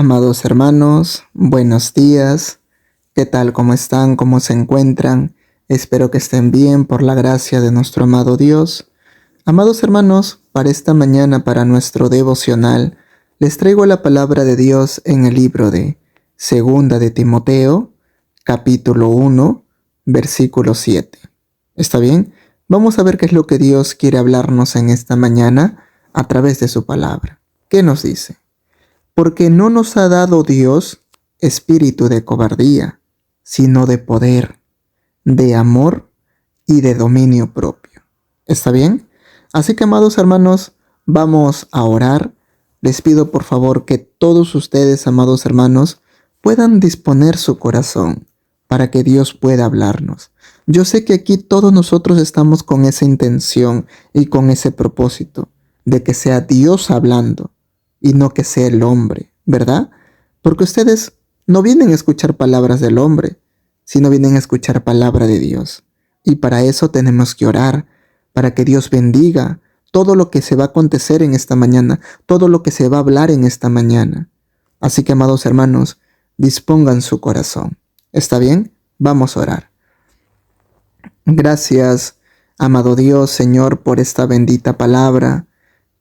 Amados hermanos, buenos días. ¿Qué tal? ¿Cómo están? ¿Cómo se encuentran? Espero que estén bien por la gracia de nuestro amado Dios. Amados hermanos, para esta mañana, para nuestro devocional, les traigo la palabra de Dios en el libro de Segunda de Timoteo, capítulo 1, versículo 7. ¿Está bien? Vamos a ver qué es lo que Dios quiere hablarnos en esta mañana a través de su palabra. ¿Qué nos dice? Porque no nos ha dado Dios espíritu de cobardía, sino de poder, de amor y de dominio propio. ¿Está bien? Así que, amados hermanos, vamos a orar. Les pido por favor que todos ustedes, amados hermanos, puedan disponer su corazón para que Dios pueda hablarnos. Yo sé que aquí todos nosotros estamos con esa intención y con ese propósito de que sea Dios hablando y no que sea el hombre, ¿verdad? Porque ustedes no vienen a escuchar palabras del hombre, sino vienen a escuchar palabra de Dios. Y para eso tenemos que orar, para que Dios bendiga todo lo que se va a acontecer en esta mañana, todo lo que se va a hablar en esta mañana. Así que, amados hermanos, dispongan su corazón. ¿Está bien? Vamos a orar. Gracias, amado Dios, Señor, por esta bendita palabra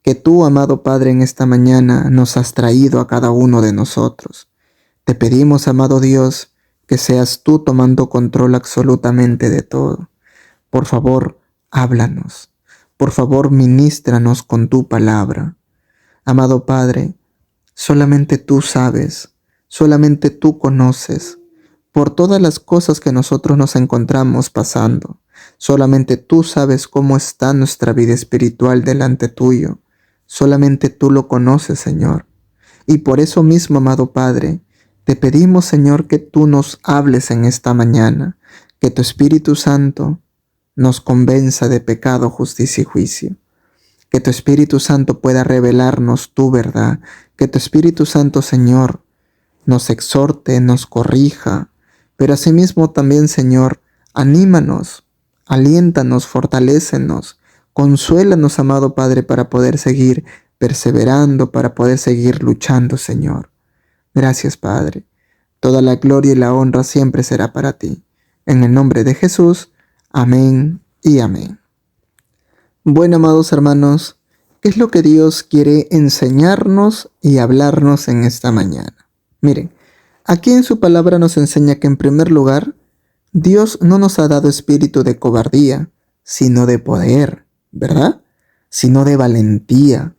que tú, amado Padre, en esta mañana nos has traído a cada uno de nosotros. Te pedimos, amado Dios, que seas tú tomando control absolutamente de todo. Por favor, háblanos. Por favor, ministranos con tu palabra. Amado Padre, solamente tú sabes, solamente tú conoces por todas las cosas que nosotros nos encontramos pasando. Solamente tú sabes cómo está nuestra vida espiritual delante tuyo. Solamente tú lo conoces, Señor. Y por eso mismo, amado Padre, te pedimos, Señor, que tú nos hables en esta mañana, que tu Espíritu Santo nos convenza de pecado, justicia y juicio. Que tu Espíritu Santo pueda revelarnos tu verdad. Que tu Espíritu Santo, Señor, nos exhorte, nos corrija. Pero asimismo también, Señor, anímanos, aliéntanos, fortalécenos. Consuélanos, amado Padre, para poder seguir perseverando, para poder seguir luchando, Señor. Gracias, Padre. Toda la gloria y la honra siempre será para ti. En el nombre de Jesús. Amén y amén. Bueno, amados hermanos, ¿qué es lo que Dios quiere enseñarnos y hablarnos en esta mañana? Miren, aquí en su palabra nos enseña que en primer lugar, Dios no nos ha dado espíritu de cobardía, sino de poder, ¿verdad? Sino de valentía.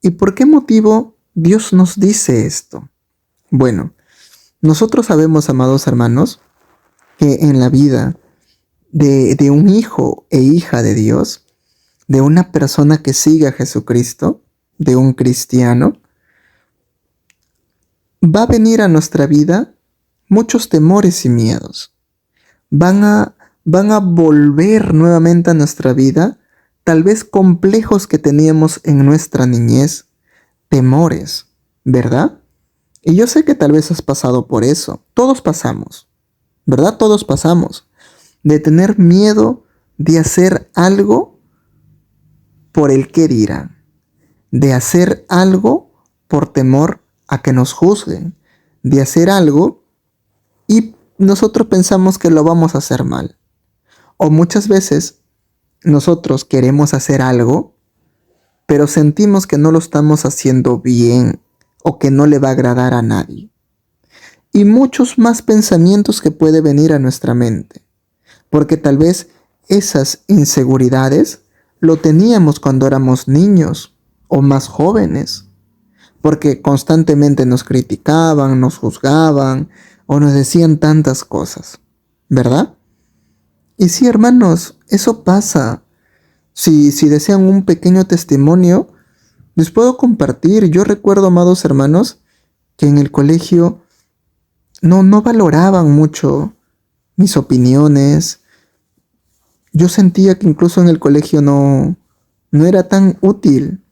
¿Y por qué motivo Dios nos dice esto? Bueno, nosotros sabemos, amados hermanos, que en la vida de un hijo e hija de Dios, de una persona que sigue a Jesucristo, de un cristiano, va a venir a nuestra vida muchos temores y miedos. Van a volver nuevamente a nuestra vida, tal vez complejos que teníamos en nuestra niñez, temores, ¿verdad? Y yo sé que tal vez has pasado por eso. Todos pasamos, ¿verdad? Todos pasamos. De tener miedo de hacer algo por el qué dirán. De hacer algo por temor a que nos juzguen. De hacer algo y nosotros pensamos que lo vamos a hacer mal. O muchas veces nosotros queremos hacer algo, pero sentimos que no lo estamos haciendo bien o que no le va a agradar a nadie. Y muchos más pensamientos que puede venir a nuestra mente. Porque tal vez esas inseguridades lo teníamos cuando éramos niños o más jóvenes. Porque constantemente nos criticaban, nos juzgaban o nos decían tantas cosas, ¿verdad? Y sí, hermanos, eso pasa. Si desean un pequeño testimonio, les puedo compartir. Yo recuerdo, amados hermanos, que en el colegio no valoraban mucho mis opiniones. Yo sentía que incluso en el colegio no era tan útil.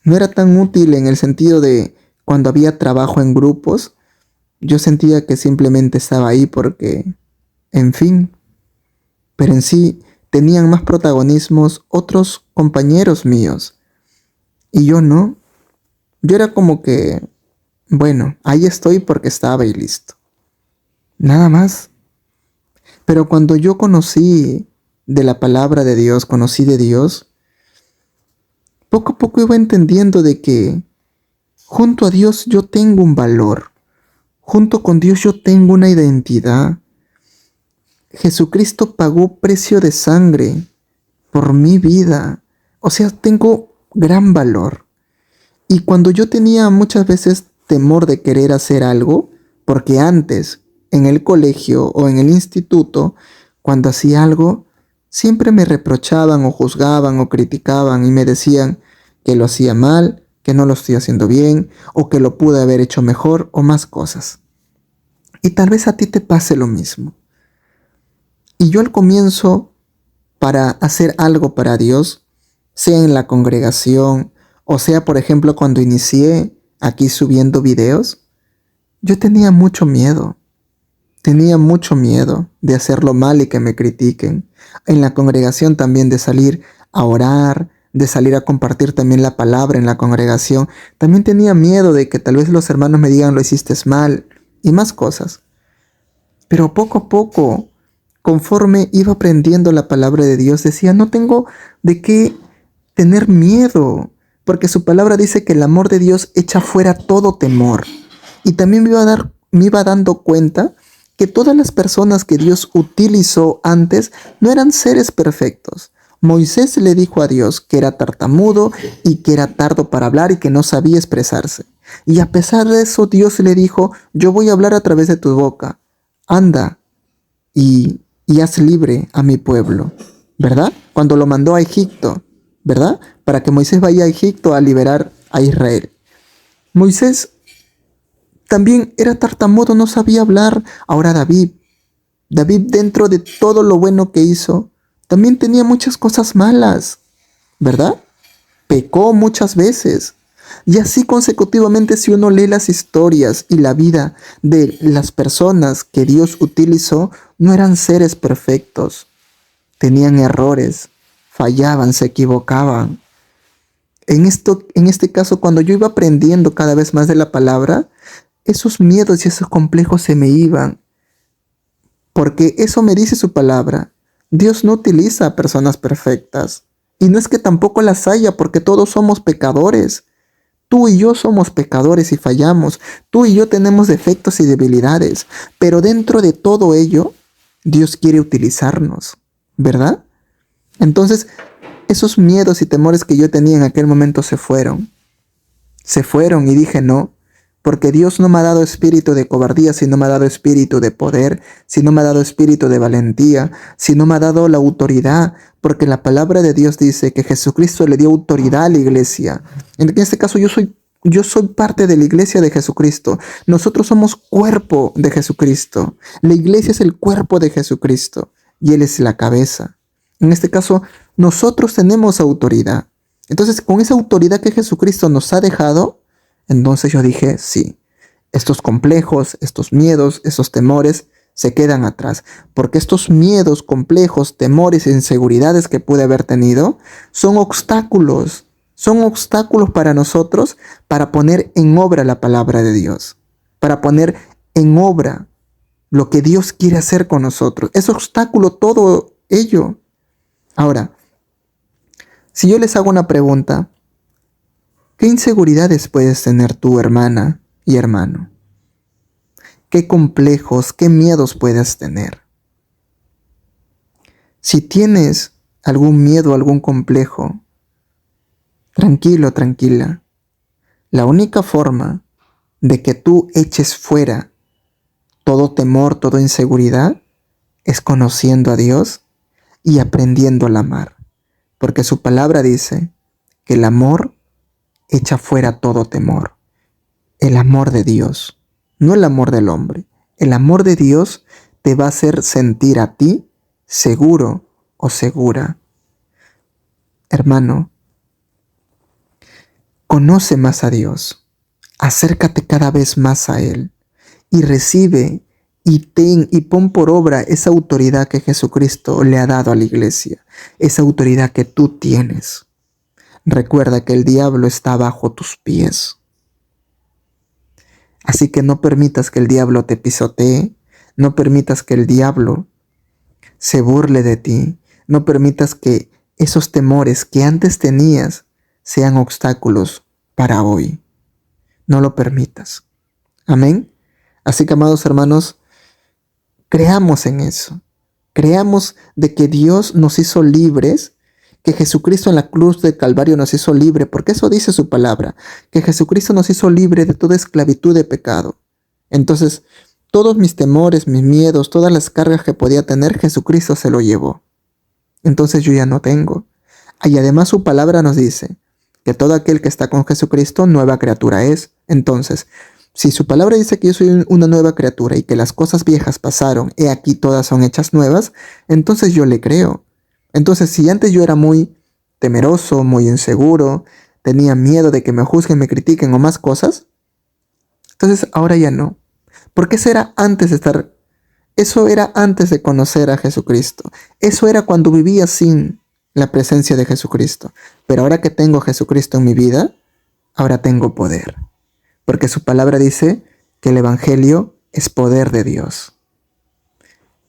No era tan útil en el sentido de cuando había trabajo en grupos. Yo sentía que simplemente estaba ahí porque, en fin. Pero en sí tenían más protagonismos otros compañeros míos. Y yo no. Yo era como que Bueno, ahí estoy porque estaba y listo. Nada más. Pero cuando yo conocí de la palabra de Dios, conocí de Dios, poco a poco iba entendiendo de que junto a Dios yo tengo un valor. Junto con Dios yo tengo una identidad. Jesucristo pagó precio de sangre por mi vida. O sea, tengo gran valor. Y cuando yo tenía muchas veces temor de querer hacer algo, porque antes, en el colegio o en el instituto, cuando hacía algo, siempre me reprochaban o juzgaban o criticaban y me decían que lo hacía mal, que no lo estoy haciendo bien, o que lo pude haber hecho mejor o más cosas. Y tal vez a ti te pase lo mismo. Y yo al comienzo, para hacer algo para Dios, sea en la congregación, o sea, por ejemplo, cuando inicié aquí subiendo videos, yo tenía mucho miedo de hacerlo mal y que me critiquen. En la congregación también de salir a orar, de salir a compartir también la palabra en la congregación. También tenía miedo de que tal vez los hermanos me digan lo hiciste mal y más cosas. Pero poco a poco, conforme iba aprendiendo la palabra de Dios, decía, no tengo de qué tener miedo, porque su palabra dice que el amor de Dios echa fuera todo temor. Y también me iba dando cuenta que todas las personas que Dios utilizó antes no eran seres perfectos. Moisés le dijo a Dios que era tartamudo y que era tardo para hablar y que no sabía expresarse. Y a pesar de eso, Dios le dijo, yo voy a hablar a través de tu boca. Anda y haz libre a mi pueblo, ¿verdad? Cuando lo mandó a Egipto, ¿verdad? Para que Moisés vaya a Egipto a liberar a Israel. Moisés también era tartamudo, no sabía hablar. Ahora David dentro de todo lo bueno que hizo, también tenía muchas cosas malas, ¿verdad? Pecó muchas veces. Y así consecutivamente, si uno lee las historias y la vida de las personas que Dios utilizó, no eran seres perfectos. Tenían errores, fallaban, se equivocaban. En este caso, cuando yo iba aprendiendo cada vez más de la palabra, esos miedos y esos complejos se me iban. Porque eso me dice su palabra. Dios no utiliza a personas perfectas. Y no es que tampoco las haya, porque todos somos pecadores. Tú y yo somos pecadores y fallamos. Tú y yo tenemos defectos y debilidades. Pero dentro de todo ello, Dios quiere utilizarnos, ¿verdad? Entonces, esos miedos y temores que yo tenía en aquel momento se fueron. Se fueron y dije no, porque Dios no me ha dado espíritu de cobardía, sino me ha dado espíritu de poder, sino me ha dado espíritu de valentía, sino me ha dado la autoridad, porque la palabra de Dios dice que Jesucristo le dio autoridad a la iglesia. En este caso yo soy parte de la iglesia de Jesucristo. Nosotros somos cuerpo de Jesucristo. La iglesia es el cuerpo de Jesucristo y Él es la cabeza. En este caso, nosotros tenemos autoridad. Entonces, con esa autoridad que Jesucristo nos ha dejado, entonces yo dije, sí, estos complejos, estos miedos, estos temores se quedan atrás. Porque estos miedos, complejos, temores e inseguridades que pude haber tenido son obstáculos. Son obstáculos para nosotros para poner en obra la palabra de Dios. Para poner en obra lo que Dios quiere hacer con nosotros. Es obstáculo todo ello. Ahora, si yo les hago una pregunta, ¿qué inseguridades puedes tener tú, hermana y hermano? ¿Qué complejos, qué miedos puedes tener? Si tienes algún miedo, algún complejo, tranquilo, tranquila. La única forma de que tú eches fuera todo temor, toda inseguridad, es conociendo a Dios y aprendiendo a amar. Porque su palabra dice que el amor echa fuera todo temor. El amor de Dios, no el amor del hombre. El amor de Dios te va a hacer sentir a ti seguro o segura. Hermano, conoce más a Dios. Acércate cada vez más a Él y recibe y ten y pon por obra esa autoridad que Jesucristo le ha dado a la iglesia, esa autoridad que tú tienes. Recuerda que el diablo está bajo tus pies. Así que no permitas que el diablo te pisotee, no permitas que el diablo se burle de ti, no permitas que esos temores que antes tenías sean obstáculos para hoy. No lo permitas. Amén. Así que, amados hermanos, creamos en eso. Creamos de que Dios nos hizo libres, que Jesucristo en la cruz del Calvario nos hizo libre, porque eso dice su palabra, que Jesucristo nos hizo libre de toda esclavitud de pecado. Entonces, todos mis temores, mis miedos, todas las cargas que podía tener, Jesucristo se lo llevó. Entonces yo ya no tengo. Y además su palabra nos dice que todo aquel que está con Jesucristo, nueva criatura es. Entonces, si su palabra dice que yo soy una nueva criatura y que las cosas viejas pasaron, he aquí todas son hechas nuevas, entonces yo le creo. Entonces, si antes yo era muy temeroso, muy inseguro, tenía miedo de que me juzguen, me critiquen o más cosas, entonces ahora ya no. Porque eso era antes de conocer a Jesucristo. Eso era cuando vivía sin la presencia de Jesucristo. Pero ahora que tengo a Jesucristo en mi vida, ahora tengo poder. Porque su palabra dice que el Evangelio es poder de Dios.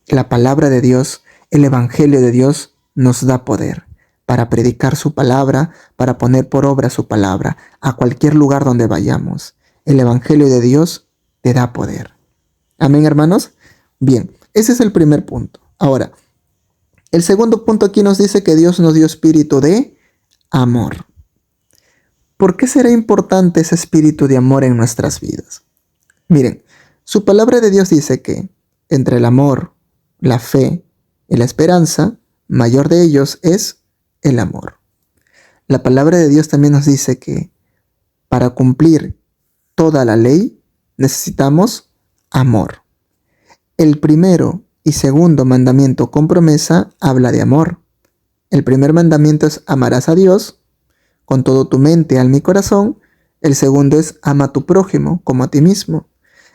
La palabra de Dios, el Evangelio de Dios nos da poder para predicar su palabra, para poner por obra su palabra a cualquier lugar donde vayamos. El Evangelio de Dios te da poder. Amén, hermanos. Bien, ese es el primer punto. Ahora, el segundo punto aquí nos dice que Dios nos dio espíritu de amor. ¿Por qué será importante ese espíritu de amor en nuestras vidas? Miren, su palabra de Dios dice que entre el amor, la fe y la esperanza, mayor de ellos es el amor. La palabra de Dios también nos dice que para cumplir toda la ley necesitamos amor. El primero y segundo mandamiento con promesa habla de amor. El primer mandamiento es amarás a Dios con todo tu mente, alma y corazón. El segundo es ama a tu prójimo como a ti mismo.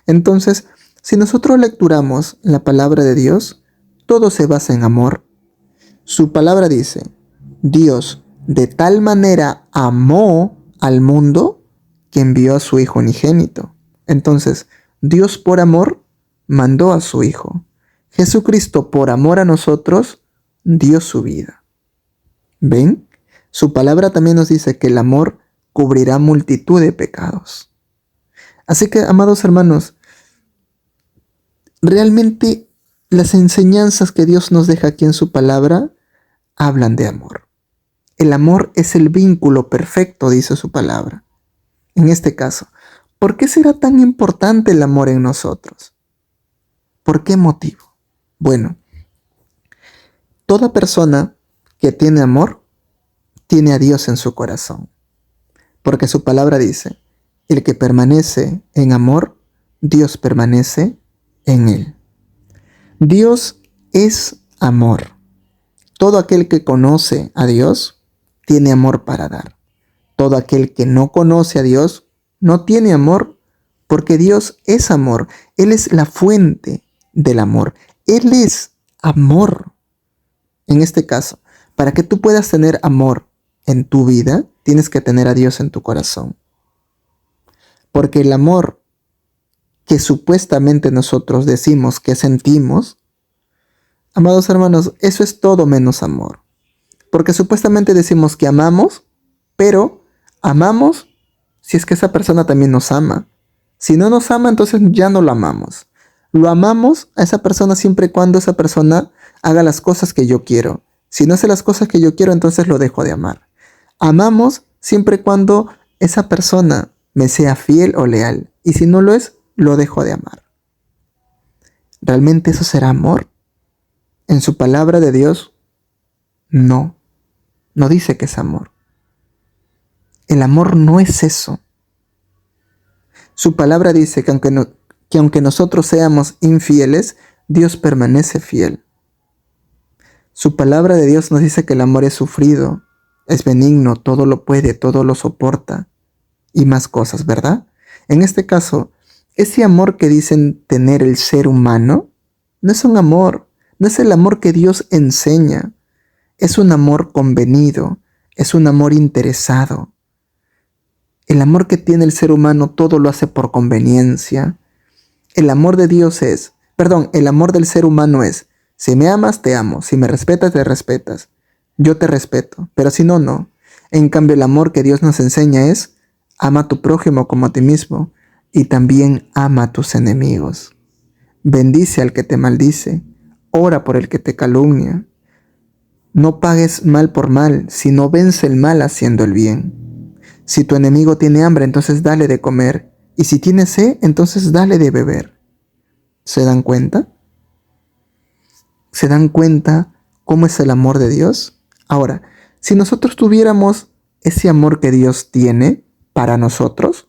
Entonces, si nosotros lecturamos la palabra de Dios, todo se basa en amor. Su palabra dice, Dios de tal manera amó al mundo que envió a su Hijo unigénito. Entonces, Dios por amor mandó a su Hijo. Jesucristo por amor a nosotros dio su vida. ¿Ven? Su palabra también nos dice que el amor cubrirá multitud de pecados. Así que, amados hermanos, realmente las enseñanzas que Dios nos deja aquí en su palabra hablan de amor. El amor es el vínculo perfecto, dice su palabra. En este caso, ¿por qué será tan importante el amor en nosotros? ¿Por qué motivo? Bueno, toda persona que tiene amor, tiene a Dios en su corazón. Porque su palabra dice, el que permanece en amor, Dios permanece en él. Dios es amor. Todo aquel que conoce a Dios, tiene amor para dar. Todo aquel que no conoce a Dios, no tiene amor, porque Dios es amor. Él es la fuente del amor. Él es amor. En este caso, para que tú puedas tener amor en tu vida, tienes que tener a Dios en tu corazón. Porque el amor que supuestamente nosotros decimos que sentimos, amados hermanos, eso es todo menos amor. Porque supuestamente decimos que amamos, pero amamos si es que esa persona también nos ama. Si no nos ama, entonces ya no lo amamos. Lo amamos a esa persona siempre y cuando esa persona haga las cosas que yo quiero. Si no hace las cosas que yo quiero, entonces lo dejo de amar. Amamos siempre y cuando esa persona me sea fiel o leal. Y si no lo es, lo dejo de amar. ¿Realmente eso será amor? En su palabra de Dios, no. No dice que es amor. El amor no es eso. Su palabra dice que aunque nosotros seamos infieles, Dios permanece fiel. Su palabra de Dios nos dice que el amor es sufrido, es benigno, todo lo puede, todo lo soporta y más cosas, ¿verdad? En este caso, ese amor que dicen tener el ser humano no es un amor, no es el amor que Dios enseña. Es un amor convenido, es un amor interesado. El amor que tiene el ser humano todo lo hace por conveniencia. El amor de Dios el amor del ser humano es, si me amas, te amo, si me respetas, te respetas. Yo te respeto, pero si no, no. En cambio, el amor que Dios nos enseña es, ama a tu prójimo como a ti mismo y también ama a tus enemigos. Bendice al que te maldice, ora por el que te calumnia. No pagues mal por mal, sino vence el mal haciendo el bien. Si tu enemigo tiene hambre, entonces dale de comer, y si tiene sed, entonces dale de beber. ¿Se dan cuenta? ¿Se dan cuenta cómo es el amor de Dios? Ahora, si nosotros tuviéramos ese amor que Dios tiene para nosotros,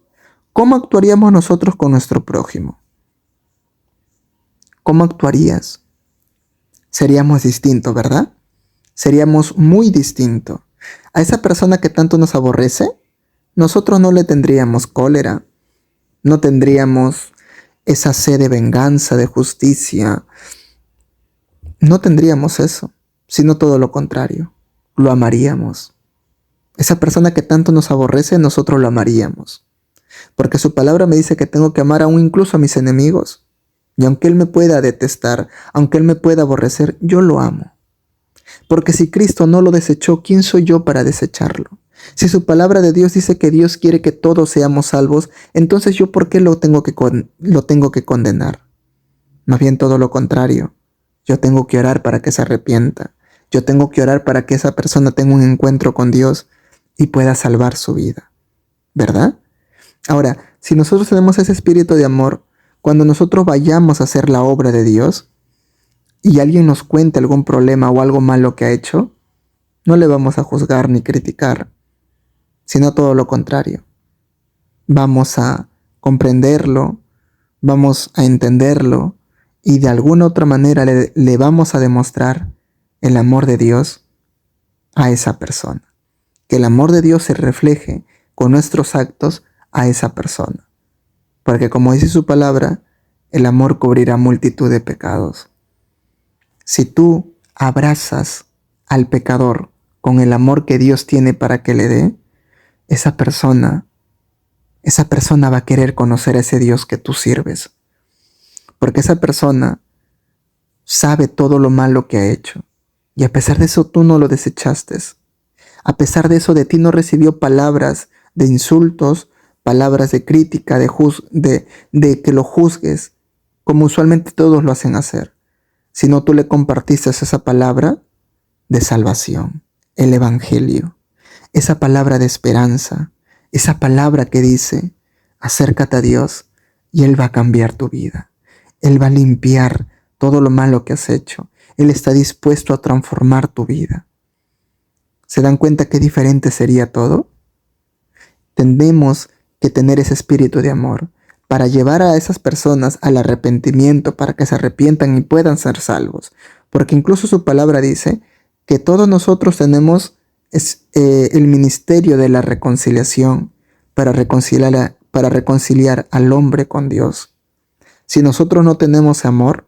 ¿cómo actuaríamos nosotros con nuestro prójimo? ¿Cómo actuarías? Seríamos distintos, ¿verdad? Seríamos muy distintos. A esa persona que tanto nos aborrece, nosotros no le tendríamos cólera, no tendríamos esa sed de venganza, de justicia. No tendríamos eso, sino todo lo contrario. Lo amaríamos. Esa persona que tanto nos aborrece, nosotros lo amaríamos. Porque su palabra me dice que tengo que amar aún incluso a mis enemigos. Y aunque Él me pueda detestar, aunque Él me pueda aborrecer, yo lo amo. Porque si Cristo no lo desechó, ¿quién soy yo para desecharlo? Si su palabra de Dios dice que Dios quiere que todos seamos salvos, entonces yo ¿por qué lo tengo que condenar? Más bien todo lo contrario. Yo tengo que orar para que se arrepienta. Yo tengo que orar para que esa persona tenga un encuentro con Dios y pueda salvar su vida. ¿Verdad? Ahora, si nosotros tenemos ese espíritu de amor, cuando nosotros vayamos a hacer la obra de Dios y alguien nos cuente algún problema o algo malo que ha hecho, no le vamos a juzgar ni criticar, sino todo lo contrario. Vamos a comprenderlo, vamos a entenderlo y de alguna otra manera le vamos a demostrar el amor de Dios a esa persona. Que el amor de Dios se refleje con nuestros actos a esa persona. Porque como dice su palabra, el amor cubrirá multitud de pecados. Si tú abrazas al pecador con el amor que Dios tiene para que le dé, esa persona va a querer conocer a ese Dios que tú sirves. Porque esa persona sabe todo lo malo que ha hecho. Y a pesar de eso tú no lo desechaste. A pesar de eso de ti no recibió palabras de insultos, palabras de crítica, de que lo juzgues, como usualmente todos lo hacen hacer. Sino tú le compartiste esa palabra de salvación, el evangelio, esa palabra de esperanza, esa palabra que dice, acércate a Dios y Él va a cambiar tu vida. Él va a limpiar todo lo malo que has hecho. Él está dispuesto a transformar tu vida. ¿Se dan cuenta qué diferente sería todo? Tenemos que tener ese espíritu de amor para llevar a esas personas al arrepentimiento, para que se arrepientan y puedan ser salvos. Porque incluso su palabra dice que todos nosotros tenemos el ministerio de la reconciliación para reconciliar al hombre con Dios. Si nosotros no tenemos amor,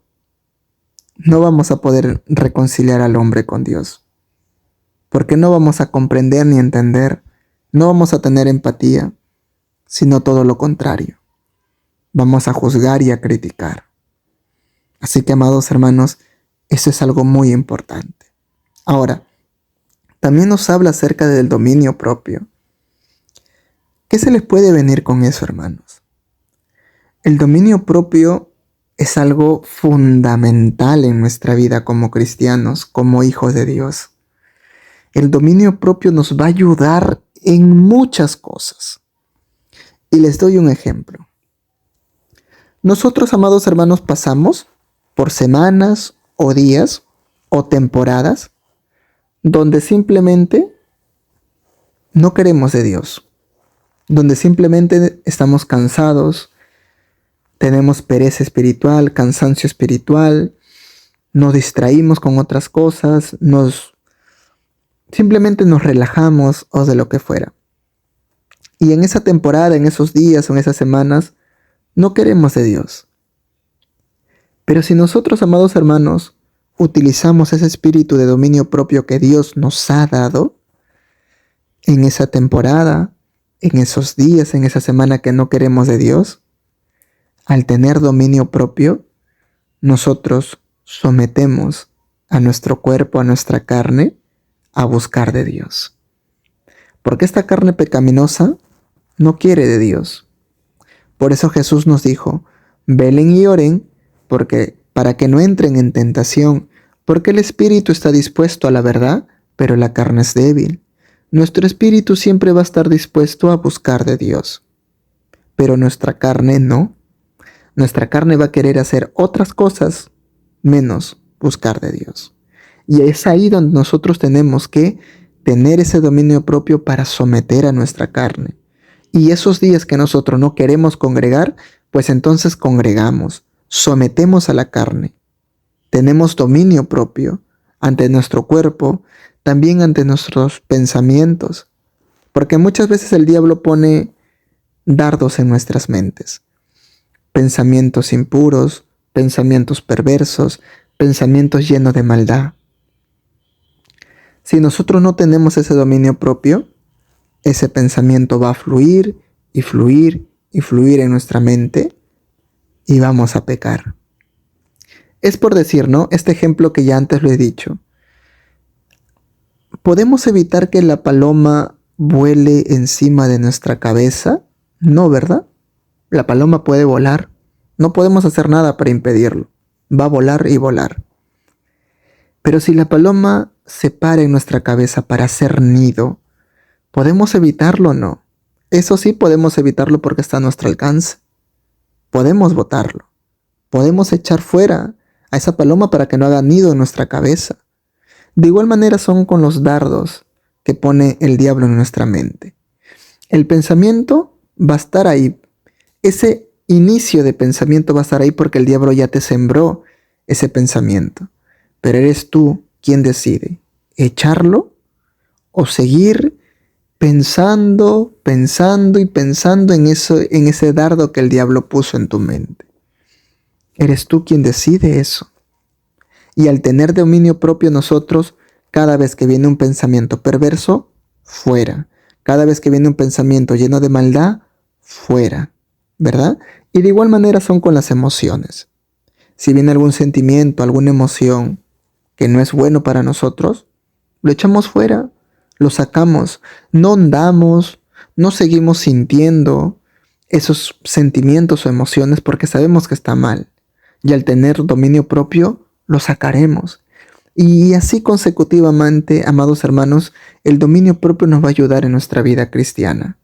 no vamos a poder reconciliar al hombre con Dios. Porque no vamos a comprender ni entender, no vamos a tener empatía, sino todo lo contrario. Vamos a juzgar y a criticar. Así que, amados hermanos, eso es algo muy importante. Ahora, también nos habla acerca del dominio propio. ¿Qué se les puede venir con eso, hermanos? El dominio propio es algo fundamental en nuestra vida como cristianos, como hijos de Dios. El dominio propio nos va a ayudar en muchas cosas. Y les doy un ejemplo. Nosotros, amados hermanos, pasamos por semanas o días o temporadas donde simplemente no queremos de Dios, donde simplemente estamos cansados, tenemos pereza espiritual, cansancio espiritual, nos distraímos con otras cosas, simplemente nos relajamos o de lo que fuera. Y en esa temporada, en esos días o en esas semanas, no queremos de Dios. Pero si nosotros, amados hermanos, utilizamos ese espíritu de dominio propio que Dios nos ha dado en esa temporada, en esos días, en esa semana que no queremos de Dios, al tener dominio propio, nosotros sometemos a nuestro cuerpo, a nuestra carne, a buscar de Dios. Porque esta carne pecaminosa no quiere de Dios. Por eso Jesús nos dijo, velen y oren para que no entren en tentación, porque el espíritu está dispuesto a la verdad, pero la carne es débil. Nuestro espíritu siempre va a estar dispuesto a buscar de Dios, pero nuestra carne no. Nuestra carne va a querer hacer otras cosas menos buscar de Dios. Y es ahí donde nosotros tenemos que tener ese dominio propio para someter a nuestra carne. Y esos días que nosotros no queremos congregar, pues entonces congregamos, sometemos a la carne. Tenemos dominio propio ante nuestro cuerpo, también ante nuestros pensamientos. Porque muchas veces el diablo pone dardos en nuestras mentes. Pensamientos impuros, pensamientos perversos, pensamientos llenos de maldad. Si nosotros no tenemos ese dominio propio, ese pensamiento va a fluir y fluir y fluir en nuestra mente y vamos a pecar. Es por decir, ¿no? Este ejemplo que ya antes lo he dicho. ¿Podemos evitar que la paloma vuele encima de nuestra cabeza? No, ¿verdad? La paloma puede volar. No podemos hacer nada para impedirlo. Va a volar y volar. Pero si la paloma se para en nuestra cabeza para hacer nido, ¿podemos evitarlo o no? Eso sí podemos evitarlo porque está a nuestro alcance. Podemos botarlo. Podemos echar fuera a esa paloma para que no haga nido en nuestra cabeza. De igual manera son con los dardos que pone el diablo en nuestra mente. El pensamiento va a estar ahí. Ese inicio de pensamiento va a estar ahí porque el diablo ya te sembró ese pensamiento. Pero eres tú quien decide echarlo o seguir pensando y pensando en ese dardo que el diablo puso en tu mente. Eres tú quien decide eso. Y al tener dominio propio nosotros, cada vez que viene un pensamiento perverso, fuera. Cada vez que viene un pensamiento lleno de maldad, fuera. ¿Verdad? Y de igual manera son con las emociones. Si viene algún sentimiento, alguna emoción que no es bueno para nosotros, lo echamos fuera, lo sacamos, no andamos, no seguimos sintiendo esos sentimientos o emociones porque sabemos que está mal. Y al tener dominio propio, lo sacaremos. Y así consecutivamente, amados hermanos, el dominio propio nos va a ayudar en nuestra vida cristiana.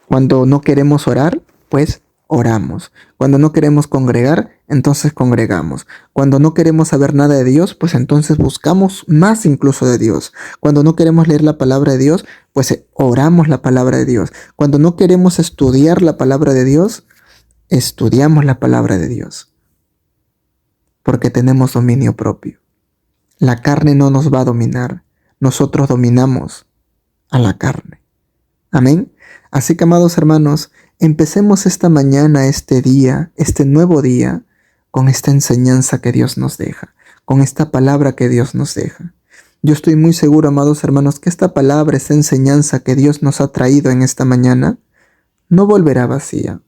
Cuando no queremos orar, pues oramos. Cuando no queremos congregar, entonces congregamos. Cuando no queremos saber nada de Dios, pues entonces buscamos más incluso de Dios. Cuando no queremos leer la palabra de Dios, pues oramos la palabra de Dios. Cuando no queremos estudiar la palabra de Dios, estudiamos la palabra de Dios. Porque tenemos dominio propio. La carne no nos va a dominar. Nosotros dominamos a la carne. Amén. Así que, amados hermanos, empecemos esta mañana, este día, este nuevo día, con esta enseñanza que Dios nos deja, con esta palabra que Dios nos deja. Yo estoy muy seguro, amados hermanos, que esta palabra, esta enseñanza que Dios nos ha traído en esta mañana, no volverá vacía,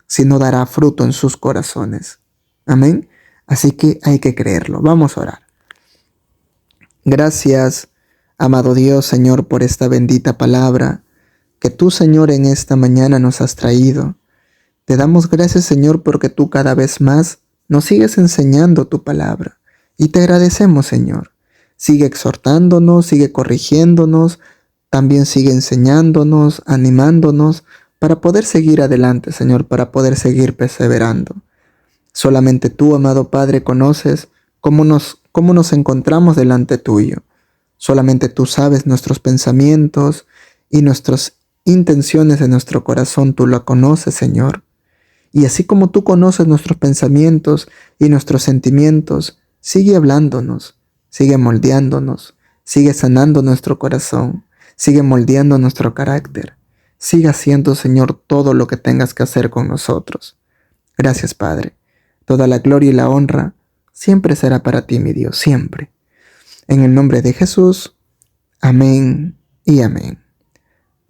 sino dará fruto en sus corazones. Amén. Así que hay que creerlo. Vamos a orar. Gracias, amado Dios, Señor, por esta bendita palabra que tú, Señor, en esta mañana nos has traído. Te damos gracias, Señor, porque tú cada vez más nos sigues enseñando tu palabra. Y te agradecemos, Señor. Sigue exhortándonos, sigue corrigiéndonos, también sigue enseñándonos, animándonos, para poder seguir adelante, Señor, para poder seguir perseverando. Solamente tú, amado Padre, conoces cómo nos encontramos delante tuyo. Solamente tú sabes nuestros pensamientos y nuestras intenciones de nuestro corazón, tú lo conoces, Señor. Y así como tú conoces nuestros pensamientos y nuestros sentimientos, sigue hablándonos, sigue moldeándonos, sigue sanando nuestro corazón, sigue moldeando nuestro carácter. Sigue haciendo, Señor, todo lo que tengas que hacer con nosotros. Gracias, Padre. Toda la gloria y la honra siempre será para ti, mi Dios, siempre. En el nombre de Jesús, amén y amén.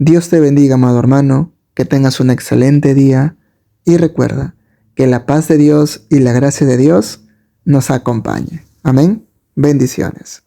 Dios te bendiga, amado hermano, que tengas un excelente día y recuerda que la paz de Dios y la gracia de Dios nos acompañe. Amén. Bendiciones.